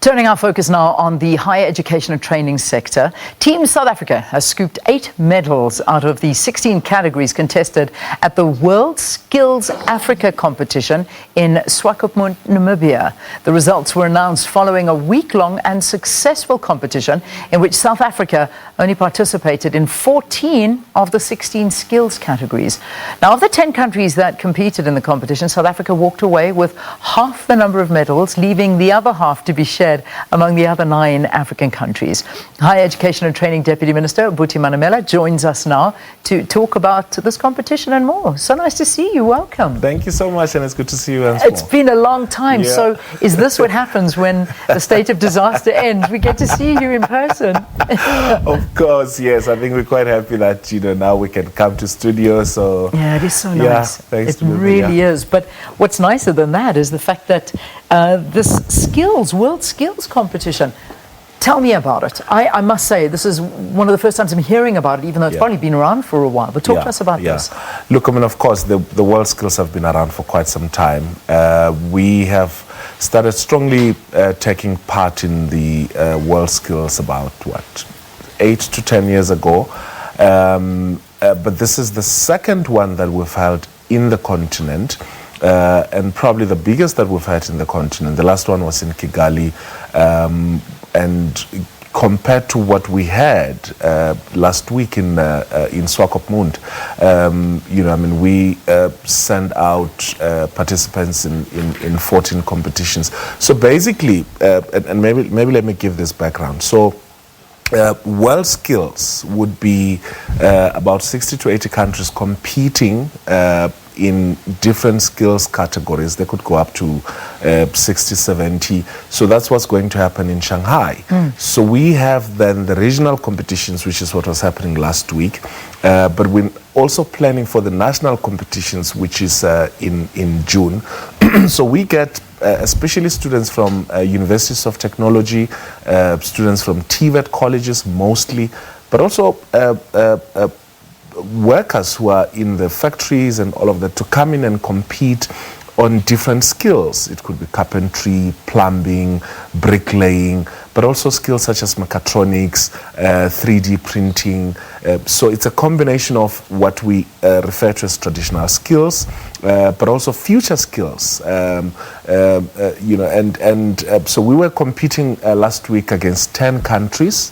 Turning our focus now on the higher education and training sector, Team South Africa has scooped 8 medals out of the 16 categories contested at the WorldSkills Africa Competition in Swakopmund, Namibia. The results were announced following a week-long and successful competition in which South Africa only participated in 14 of the 16 skills categories. Now, of the 10 countries that competed in the competition, South Africa walked away with half the number of medals, leaving the other half to be shared among the other 9 African countries. Higher Education and Training Deputy Minister Buti Manamela joins us now to talk about this competition and more. So nice to see you. Welcome. Thank you so much, and it's good to see you. It's been a long time. Yeah. So is this what happens when the state of disaster ends? We get to see you in person. Of course, yes. I think we're quite happy that now we can come to studio. So yeah, it is so nice. Yeah, thanks. It really is. But what's nicer than that is the fact that this World Skills competition. Tell me about it. I must say, this is one of the first times I'm hearing about it, even though it's probably been around for a while. But talk to us about this. Look, I mean, of course, the WorldSkills have been around for quite some time. We have started strongly taking part in the WorldSkills about, 8 to 10 years ago. But this is the second one that we've held in the continent. And probably the biggest that we've had in the continent. The last one was in Kigali, and compared to what we had last week in Swakopmund, we sent out participants in 14 competitions. So basically, and maybe let me give this background. So WorldSkills would be about 60 to 80 countries competing in different skills categories. They could go up to 60, 70. So that's what's going to happen in Shanghai. So we have then the regional competitions, which is what was happening last week. But we're also planning for the national competitions, which is in June. So we get especially students from universities of technology, students from TVET colleges mostly, but also workers who are in the factories and all of that to come in and compete on different skills. It could be carpentry, plumbing, bricklaying, but also skills such as mechatronics, 3D printing. So it's a combination of what we refer to as traditional skills, but also future skills. So we were competing last week against 10 countries.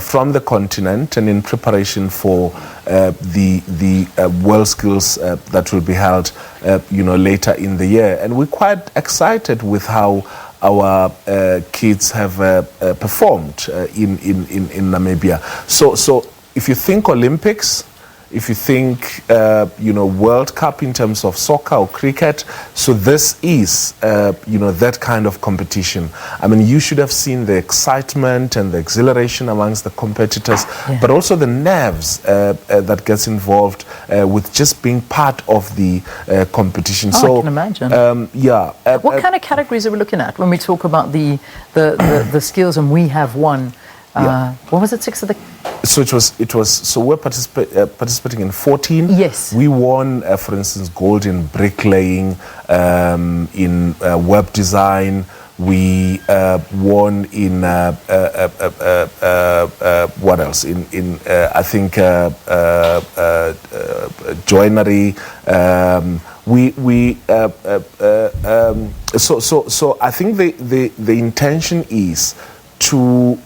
From the continent, and in preparation for the WorldSkills that will be held later in the year. And we're quite excited with how our kids have performed in Namibia. So if you think Olympics, if you think World Cup in terms of soccer or cricket, so this is that kind of competition. I mean, you should have seen the excitement and the exhilaration amongst the competitors, but also the nerves that gets involved with just being part of the competition. So I can imagine. What kind of categories are we looking at when we talk about the skills, and we have one? What was it? 6 of the. So it was. So we're participating in 14. Yes. We won, for instance, gold in bricklaying, in web design. We won in what else? I think joinery. So I think the intention is to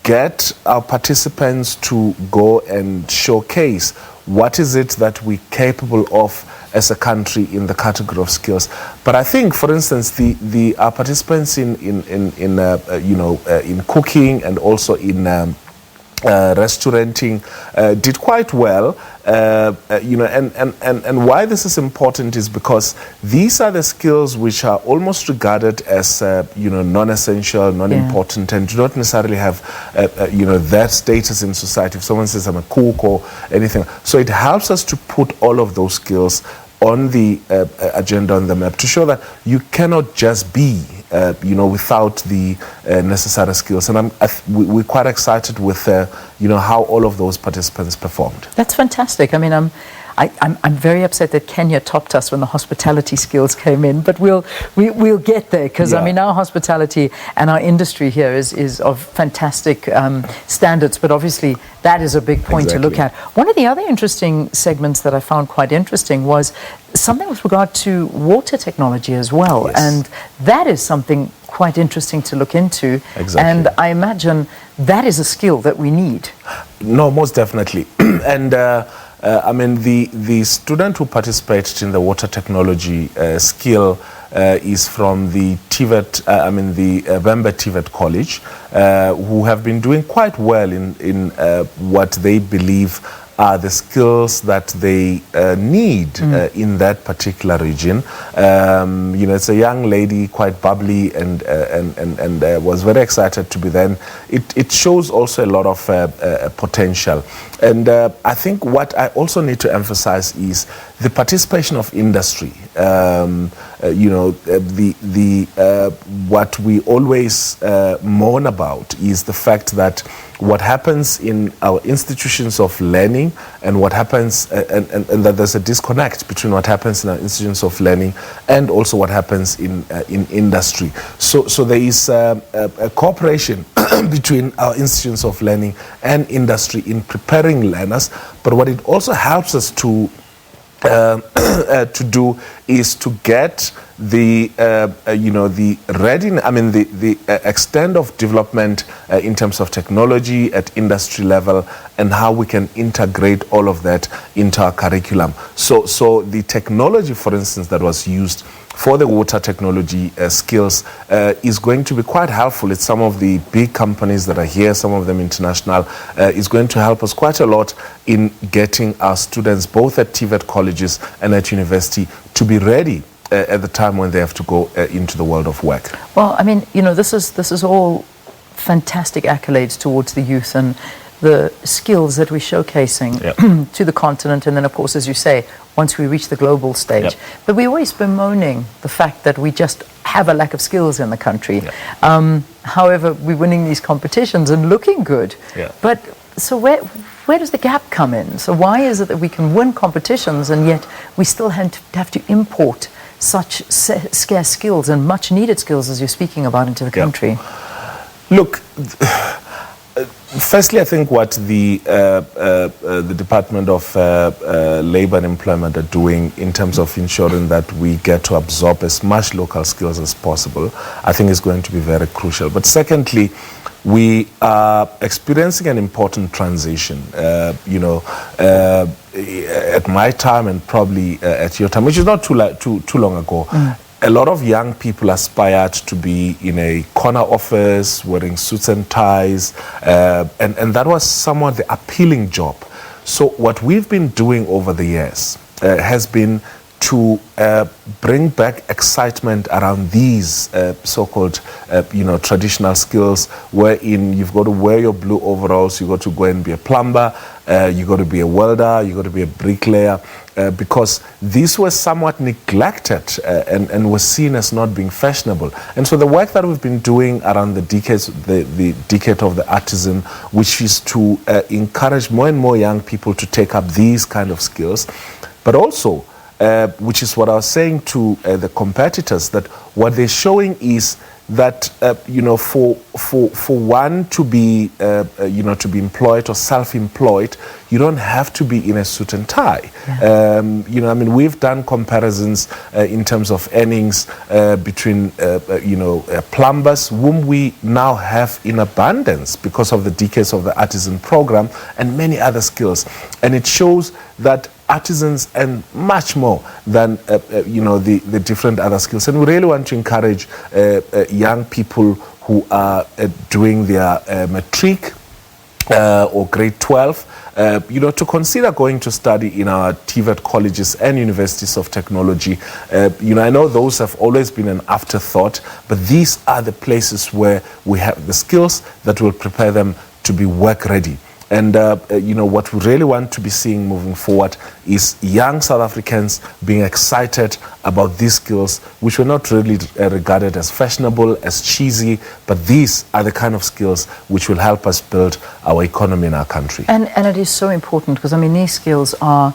get our participants to go and showcase what is it that we're capable of as a country in the category of skills. But I think, for instance, our participants in cooking and also in restauranting did quite well, and why this is important is because these are the skills which are almost regarded as non-essential, non-important, and do not necessarily have that status in society. If someone says I'm a cook or anything, so it helps us to put all of those skills on the agenda, on the map, to show that you cannot just be without the necessary skills. And we're quite excited with how all of those participants performed. That's fantastic. I mean, I'm very upset that Kenya topped us when the hospitality skills came in, but we'll get there, because I mean, our hospitality and our industry here is of fantastic standards, but obviously that is a big point to look at. One of the other interesting segments that I found quite interesting was something with regard to water technology as well, and that is something quite interesting to look into. And I imagine that is a skill that we need. No, most definitely. And I mean, the student who participated in the water technology skill is from the TVET, the Bembe TVET College, who have been doing quite well in what they believe are the skills that they need in that particular region. You know, it's a young lady, quite bubbly, and was very excited to be there. It shows also a lot of potential. And I think what I also need to emphasize is the participation of industry. You know, what we always mourn about is the fact that what happens in our institutions of learning and what happens, and that there's a disconnect between what happens in our institutions of learning and also what happens in industry. So there is a cooperation between our institutions of learning and industry in preparing learners, but what it also helps us to do is to get the extent of development in terms of technology at industry level, and how we can integrate all of that into our curriculum. So the technology, for instance, that was used for the water technology skills is going to be quite helpful. It's some of the big companies that are here, some of them international, is going to help us quite a lot in getting our students, both at TVET colleges and at university, to be ready at the time when they have to go into the world of work. Well, I mean, you know, this is all fantastic accolades towards the youth and the skills that we're showcasing to the continent, and then, of course, as you say, once we reach the global stage. But we're always bemoaning the fact that we just have a lack of skills in the country. However, we're winning these competitions and looking good. But so where does the gap come in? So why is it that we can win competitions and yet we still have to import such scarce skills and much needed skills, as you're speaking about, into the country? Look, firstly, I think what the Department of Labour and Employment are doing in terms of ensuring that we get to absorb as much local skills as possible, I think is going to be very crucial. But secondly, we are experiencing an important transition. You know, at my time and probably at your time, which is not too long ago, a lot of young people aspired to be in a corner office wearing suits and ties, and that was somewhat the appealing job. So what we've been doing over the years has been to bring back excitement around these so-called traditional skills, wherein you've got to wear your blue overalls, you've got to go and be a plumber, you've got to be a welder, you've got to be a bricklayer, because these were somewhat neglected and were seen as not being fashionable. And so the work that we've been doing around the decade of the artisan, which is to encourage more and more young people to take up these kind of skills, but also which is what I was saying to the competitors, that what they're showing is that for one to be to be employed or self-employed, you don't have to be in a suit and tie. We've done comparisons in terms of earnings between plumbers, whom we now have in abundance because of the decades of the artisan program and many other skills, and it shows that artisans and much more than the different other skills. And we really want to encourage young people who are doing their matric or grade 12 to consider going to study in our TVET colleges and universities of technology. I know those have always been an afterthought, but these are the places where we have the skills that will prepare them to be work ready. And, what we really want to be seeing moving forward is young South Africans being excited about these skills, which were not really regarded as fashionable, as cheesy, but these are the kind of skills which will help us build our economy in our country. And it is so important because, these skills are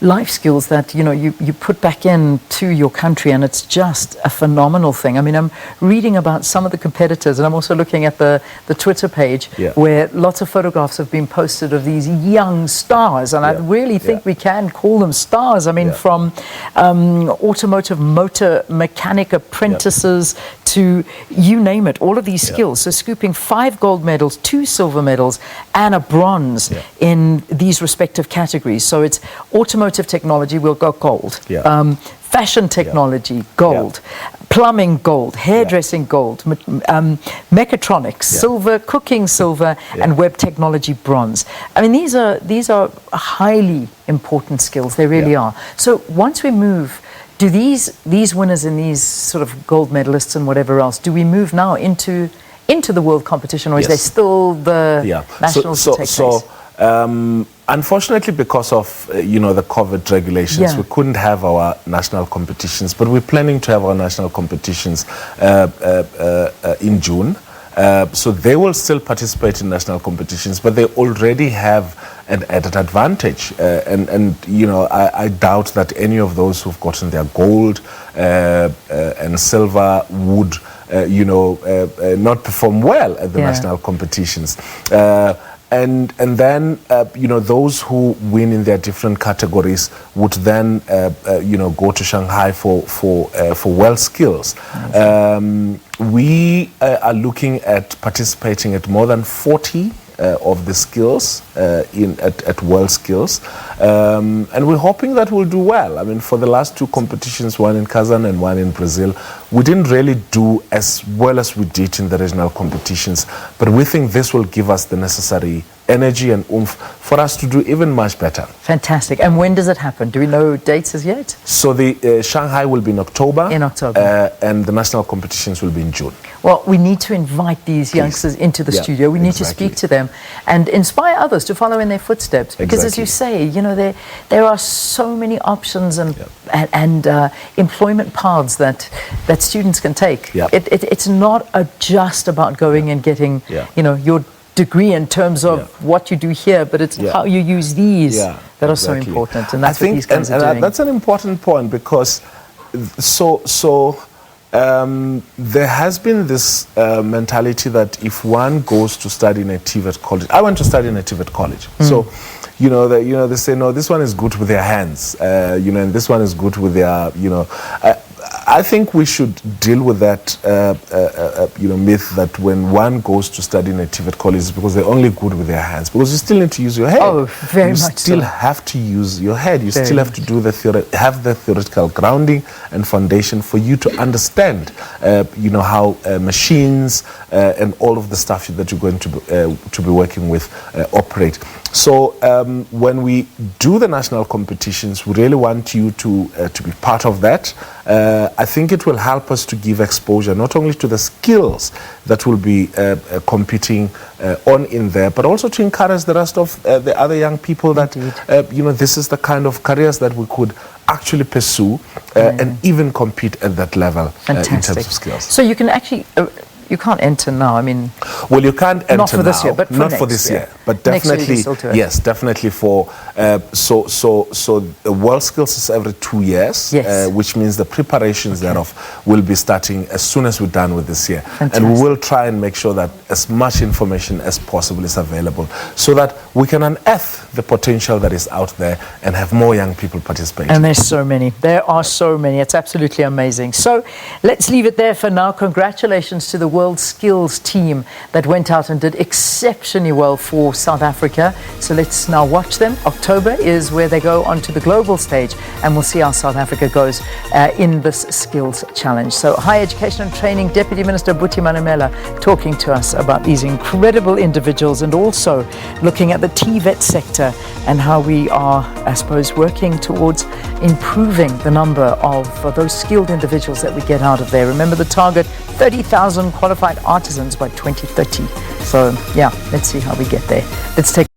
life skills that, you know, you put back into your country, and it's just a phenomenal thing. I mean, I'm reading about some of the competitors, and I'm also looking at the Twitter page where lots of photographs have been posted of these young stars, and I really think we can call them stars. I mean, from automotive motor mechanic apprentices to you name it, all of these skills. So scooping 5 gold medals, 2 silver medals, and a bronze in these respective categories. So it's automotive technology, we'll go gold. Fashion technology, gold. Plumbing, gold. Hairdressing, gold. Mechatronics, silver. Cooking, silver. And web technology, bronze. I mean, these are highly important skills. They really are. So once we move, do these winners and these sort of gold medalists and whatever else, do we move now into the world competition, or is there still the nationals to take place? Unfortunately, because of the COVID regulations, we couldn't have our national competitions, but we're planning to have our national competitions in June. So they will still participate in national competitions, but they already have an added advantage. And I doubt that any of those who've gotten their gold and silver would not perform well at the national competitions. And then those who win in their different categories would then go to Shanghai for WorldSkills. We are looking at participating at more than 40 of the skills at WorldSkills, and we're hoping that we'll do well. I mean, for the last 2 competitions, one in Kazan and one in Brazil, we didn't really do as well as we did in the regional competitions, but we think this will give us the necessary energy and oomph for us to do even much better. Fantastic. And when does it happen? Do we know dates as yet? So the Shanghai will be in October. In October. And the national competitions will be in June. Well, we need to invite these youngsters into the studio. We need to speak to them and inspire others to follow in their footsteps. Because as you say, there are so many options and employment paths that students can take. It's not just about going and getting, your degree in terms of what you do here, but it's how you use these that are so important, and that's what these guys are doing. That's an important point, because there has been this mentality that if one goes to study in a TVET college, I went to study in a TVET college, so they say, no, this one is good with their hands, and this one is good with their, I think we should deal with that, myth that when one goes to study in a TVET college, it's because they're only good with their hands. Because you still need to use your head. Oh, very much so. You still have to use your head. You still have to do have the theoretical grounding and foundation for you to understand, how machines and all of the stuff that you're going to be working with operate. So when we do the national competitions, we really want you to be part of that. I think it will help us to give exposure not only to the skills that will be competing on in there, but also to encourage the rest of the other young people that this is the kind of careers that we could actually pursue and even compete at that level in terms of skills. So you can actually you can't enter now. I mean, well, you can't enter not for this year, but not for this year, but definitely yes, definitely for so the WorldSkills is every 2 years, which means the preparations thereof will be starting as soon as we're done with this year. Fantastic. And we will try and make sure that as much information as possible is available, so that we can unearth the potential that is out there and have more young people participating. And there's so many. There are so many. It's absolutely amazing. So let's leave it there for now. Congratulations to the WorldSkills team that went out and did exceptionally well for South Africa. So let's now watch them. October is where they go onto the global stage, and we'll see how South Africa goes in this skills challenge. So Higher Education and Training Deputy Minister Buti Manamela talking to us about these incredible individuals, and also looking at the TVET sector and how we are, I suppose, working towards improving the number of those skilled individuals that we get out of there. Remember the target, 30,000 qualified artisans by 2030. So yeah, let's see how we get there. Let's take